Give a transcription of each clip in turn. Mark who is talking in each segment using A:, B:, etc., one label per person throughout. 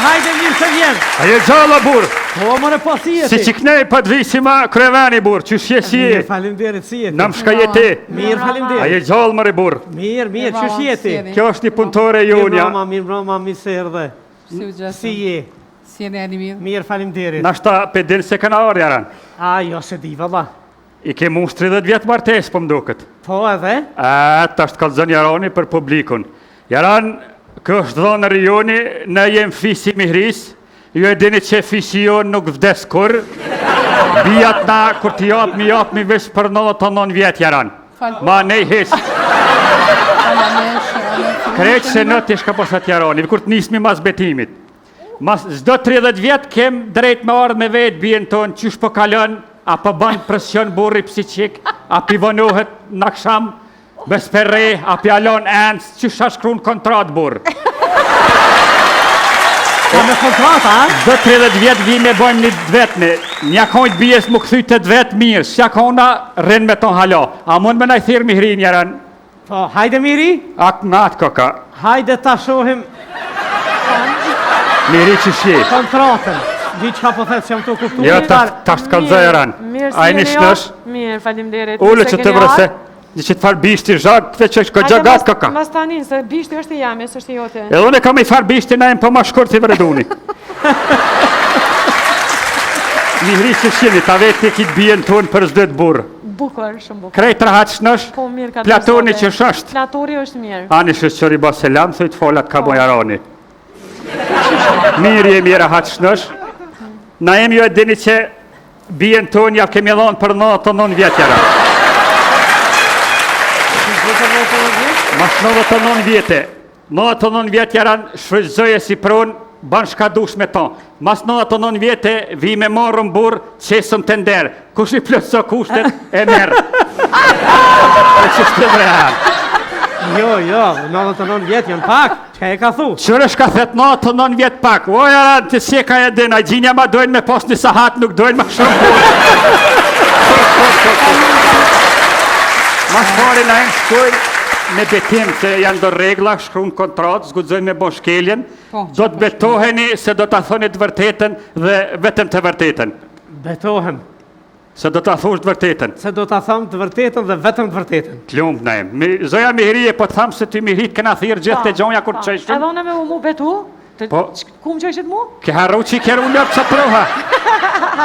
A: hajde mirë se vjen.
B: A je gjalla burr?
A: Po, more po si jeti?
B: Si që knej pa të visi ma krevani burr, që shjesi je?
A: Mirë, falimderit, si jeti?
B: Nam shka jeti?
A: Mirë,
B: A
A: falimderit.
B: je gjallë mëre burr?
A: Mirë, që jeti?
B: Kjo është një punëtore jonja.
A: Mirë broma, mirë se erdhe. Si je?
C: Si jeni ani mirë?
A: Mirë, falimderit.
B: Nashta pedin se kanë arë jaran.
A: A, jo se di, valla.
B: I ke mu 30 vjetë martes, po mduket.
A: Po edhe?
B: Ta është kalzën jarani për publikun. Jaran, kjo është dhonë në rioni, ne jem fisi mihris, ju e dini që fisi jonë nuk vdes kur, bijat na, kur t'i japë mi vesh për 99 vjetë jaran. Ma nej hes. Kreq se në t'i shka posat jarani, kur t'nismi mas betimit. Mas zdo 30 vjetë kem drejt me ardhë me vetë bijen tonë, qysh po kalon, a po banë presion burri psiqik, a pivonohet në ksham, besperre, a pjallon ends, qysh a shkru në kontrat burë.
A: Po me kontrata, a?
B: Zdo 30 vjetë vi me bojmë një vetëne, nja kojt bijes më këthy të vetë mirë, shja kona rrinë me ton halo, a mund me najthirë mi hri njerën?
A: Po, hajde miri?
B: Ak natë koka,
A: Hajde ta shohim
B: miri që shje.
A: kontratën. Di qka po thetë që jam të kuptu.
B: Jo, ta shtë kalzaj jaran. A e një shnësh?
D: Mirë, falimderit.
B: Ullë që të vrëse, një që të farë bishti zhak, të që është gjagat koka.
D: Mas tanin, se bishti është i jam, është i jote.
B: Edhe unë e kam i farë bishti na e më po ma shkurt i vreduni. Mihri që shjeni, ta vetë e kitë bijen tonë për zdët burë.
D: Bukur, shumë bukur.
B: Krejt rahat shnosh,
D: Po mirë ka
B: Platoni që shështë.
D: Platori është mirë.
B: Ani shëshqëri ba selam, thujt folat ka bojarani. Mirë jemi rahat shnosh. Na jemi jo e dini që bijen tonë javë kemi dhonë për 99 vjetë jara. Mas 99 vjetë. 99 vjetë jaran shfrytëzoje si pronë, banë shka dush me tonë. Mas 99 vjetë vi me morën burë, qesëm të nderë. Kush i plëtso kushtet e merë. E që shtë dhe janë.
A: Jo, 99 vjetë janë pak, qka e ka thu?
B: Qërë shka thet 99 vjetë pak. O jaran, të si ka e din, a gjinja ma dojnë me pos një sahat, nuk dojnë ma shumë burë. Mas pari na e shkojnë me betim se janë do regla, shkru në kontratë, zgudzojnë me bon shkeljen, do të betoheni se do të thoni të vërtetën dhe vetëm të vërtetën.
A: Betohem,
B: Se do të thush të vërtetën.
A: se do të thamë të vërtetën dhe vetëm të vërtetën.
B: Klump na em. Zoja Mihri e po të thamë se ty Mihrit këna thirë gjithë të gjonja kur të qeshtu.
D: Edhe unë me u mu betu?
B: Po.
D: Ku më qeshit mu?
B: Ke harru që i kjerë unë njërë që të proha.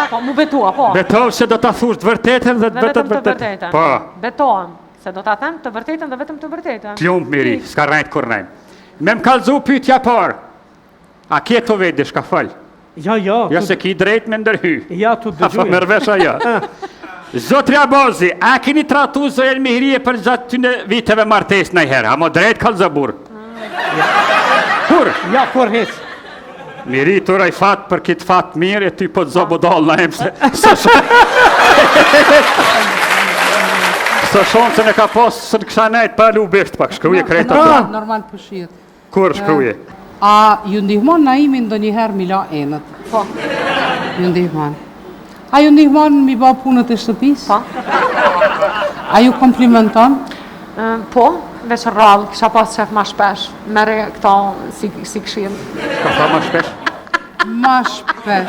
D: Po, mu betua, po.
B: Betov se do të thush të vërtetën dhe
D: Dhe
B: vetëm
D: vetëm
B: të
D: të
B: vërtetën.
D: vërtetën.
B: Po.
D: Betohem, se do ta them të vërtetën dhe vetëm të vërtetën.
B: Klump Mihri, s'ka rajt kur najmë. Me më kalzu pyetja parë. A kje të vedi shka falë?
A: Jo,
B: Jo se ki drejt me ndërhy.
A: ja tu
B: A fa
A: dëgjuj.
B: mërvesh ajo. Zotri Abazi, a keni tratu Zojen Mihri për gjatë ty në viteve martes në herë? A mo drejt kalzabur? Kur?
A: Ja, kur hec.
B: Miri të raj fat për kitë fat mirë, e ty po të zobo dalë në emë se... Së shonë se ne ka posë së në kësha nejtë pa lu bishtë pak, shkruje krejta të.
C: Normal pëshirë.
B: Kur shkruje?
C: A ju ndihmon Naimi ndonjëherë mi la enët?
D: Po.
C: Ju ndihmon. A ju ndihmon mi ba punët e shtëpis?
D: Po.
C: A ju komplimenton?
D: Po, veç rrallë, kisha pas qef ma shpesh, mere këta si këshirë.
B: Ka fa ma shpesh?
C: Ma shpesh.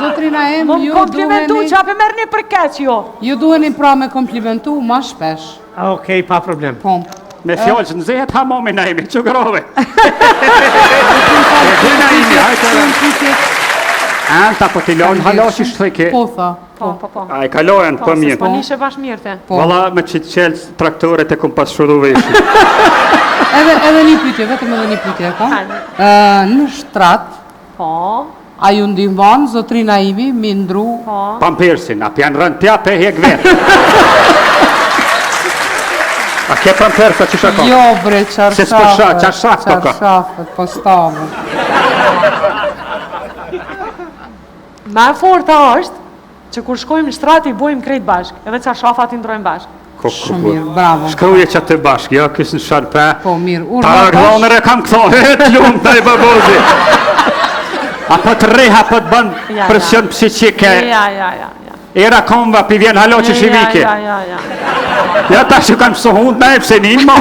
C: Zotrina em,
D: Më
C: ju
D: komplimentu
C: duheni...
D: që ape merë një përkeq jo.
C: Ju duheni pra me komplimentu ma shpesh.
A: Okej, pa problem.
C: Po.
B: Me fjallë që nëzehet ha momi na imi, që grove. Anta po t'i lonë halo që shtrike.
C: Po tha.
D: Po.
B: A i kalojnë
D: Po,
B: po
D: se
B: mirë.
D: s'po nishe bash mirë te.
C: Po.
B: Valla me që qelë traktore të kom pas shudhu veshë.
C: Edhe një pytje, vetëm edhe një pytje, ka? Në shtrat,
D: Po,
C: a ju ndihmon Zotrina Naimi mi ndru...
D: po.
B: Pampersin, a pjanë rënë tja pe hek vetë. A ke pampersa që shakon?
C: Jo bre, qarshafët.
B: Se s'po sha, qarshafët po ka.
C: Qarshafët, po stavë.
D: Ma e forta është që kur shkojmë në shtrat i bojmë krejt bashk, edhe ca shafat i ndrojmë bashk.
C: Shumë mirë, bravo.
B: Shkruje që të bashkë, jo, kësë në shanë pe.
C: Po mirë,
B: Ta
C: urma
B: rëgdonër e kam këtho, të lumë të i babozi. Apo të reha, apo të bënë
D: Ja,
B: presion psiqike.
D: Ja.
B: Era komba, pi vjen halo që shivike.
D: Ja.
B: Ja ta që kanë sohund në e pse një mo.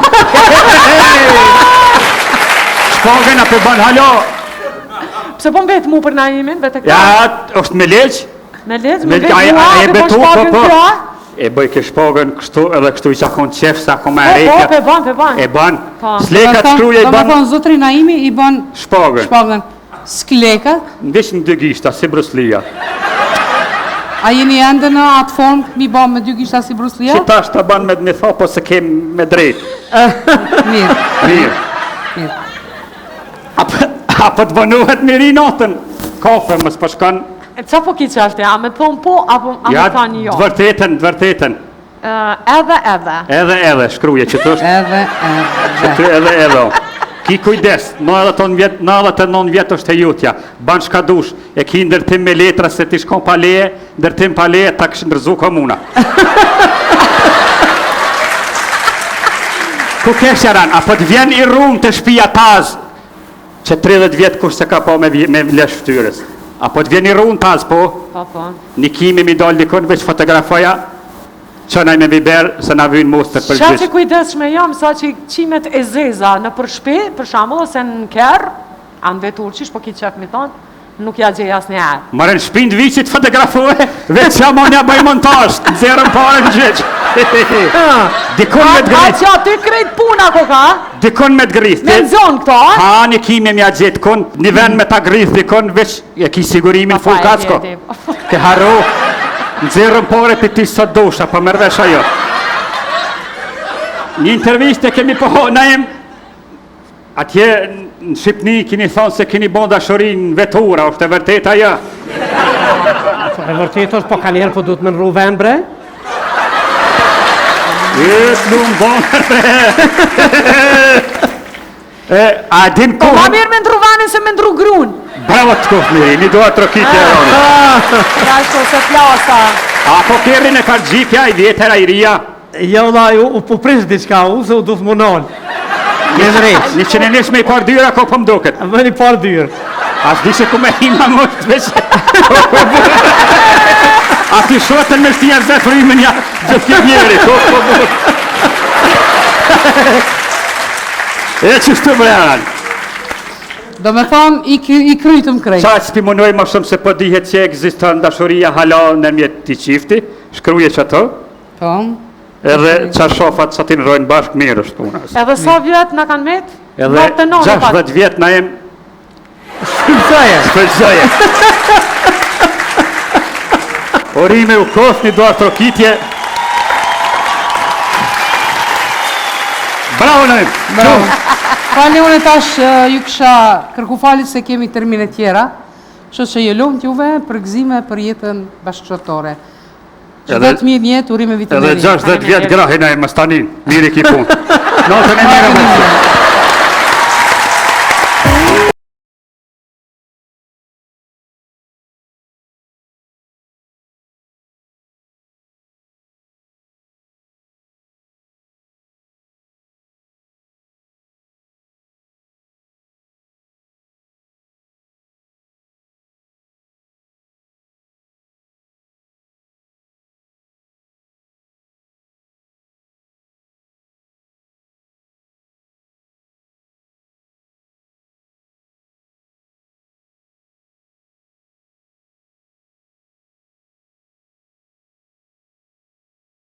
B: Shpogen, apo bënë halo.
D: pse po mbet mu për Naimin, vete këta?
B: Ja, është me leq.
D: Me lezë,
B: Me
D: me vetë
B: e
D: mua,
B: e
D: të po
B: betu,
D: shpagën këra?
B: E bëj ke shpagën kështu edhe kështu i sa kon qef, sa kon me
D: Po,
B: rejtja.
D: pe ban.
B: E ban.
D: Po.
B: Slekat shkruja i
C: Do me
B: ban
C: thonë, zotri Naimi i ban
B: shpagën.
C: shpagën. Sklekat,
B: Ndish në dy gishta, si Bruslia.
C: a jeni ende në atë formë mi ban me 2 gishta si Bruce Lee?
B: Që tash të ban me tha, po se kem me drejt.
C: Mirë,
B: Mirë.
C: mirë.
B: Apo të bënohet me ri natën. Kafe, më s'pashkan.
D: E qa po ki qefti, a me thonë po, apo a me
B: Ja,
D: thonë jo?
B: dëvërtetën.
D: Edhe.
B: Edhe, shkruje që të është. Që të edhe. Ki kujdes, 99 vjetë është e jutja, ban shka dush, e ki ndërtim me letra se ti shkon pa leje, ndërtim pa leje, ta kështë ndërzu komuna. Ku kesh jaran, apo të vjen i rumë të shpia taz, që 30 vjetë kush se ka po me lesh ftyrës. Apo të vjen i rumë taz, po,
D: Po.
B: një kimi mi dal dikon, veç fotografoja, qënaj me biber, se na vynë mustër për
D: Qa
B: gjithë.
D: që kujdeshme jam, sa që qimet e zeza në përshpi, për shamull, ose në kerë, anë vetur qish, po ki qef mi thonë, nuk ja gjej as një erë.
B: Marën shpinë të vicit fotografohe, veç që amonja bëj montasht, në zerën pare në gjithë. Dikon me të
D: A
B: grisë,
D: që aty krejt puna ko ka?
B: dikon me të grisë.
D: Me nëzon këto, a?
B: Ha, një kime mja gjithë, kon, një vend me ta grisë, dikon, veç, e ki sigurimin
D: Pa,
B: full
D: e
B: kacko.
D: di.
B: Ke haro, në zerën pare për ti sot dosha, pa mërvesh ajo. Një interviste kemi po, na jem, atje në Shqipni kini thonë se kini bon dashurin vetura, është e vërtet ajo.
A: E vërtet është, po ka njerë po du të më nru vend, bre?
B: Nuk bon, a din
D: Po ma
B: kohën?
D: mirë me ndru vanin se me ndru grun.
B: Bravo të kohë miri, një doa trokitje e roni.
D: Ja shto se plasa.
B: Apo kerrin e ka gjipja i vjetër a i ria,
A: Jo, da, u prish diçka, u se u du të munon. Në drejt.
B: një që në nesh me i par dyra, ko po mdoket.
A: Më një par dyrë.
B: As di se ku me hima mështë veç. A ti shotën me shtia zefrimin ja, gjithë kjo njeri, ko po bërë. E që shtu breran.
C: Do me thonë, i krytëm krejt.
B: Qa që pimunoj ma shumë se po dihet që egziston dashuria halal në mjetë ti qifti, shkruje që ato,
C: Po,
B: edhe qa shofat sa ti në rojnë bashkë mirë është punës.
D: Edhe sa vjet në kanë met?
B: Edhe 60 vjetë na jem
A: Shkëmësaje.
B: shpëllëzoje. Orime u kohë një doar trokitje. Bravo në im!
C: bravo. Fali unë tash ju kësha kërku falit se kemi termine tjera, që që ju lumt juve për gëzime për jetën bashkëshortore. Që
B: Edhe-
C: 10.000 jetë urime vitë
B: Edhe 60 vjetë grahe na jem më stanin, mirë i ki punë. Notën e mirë më.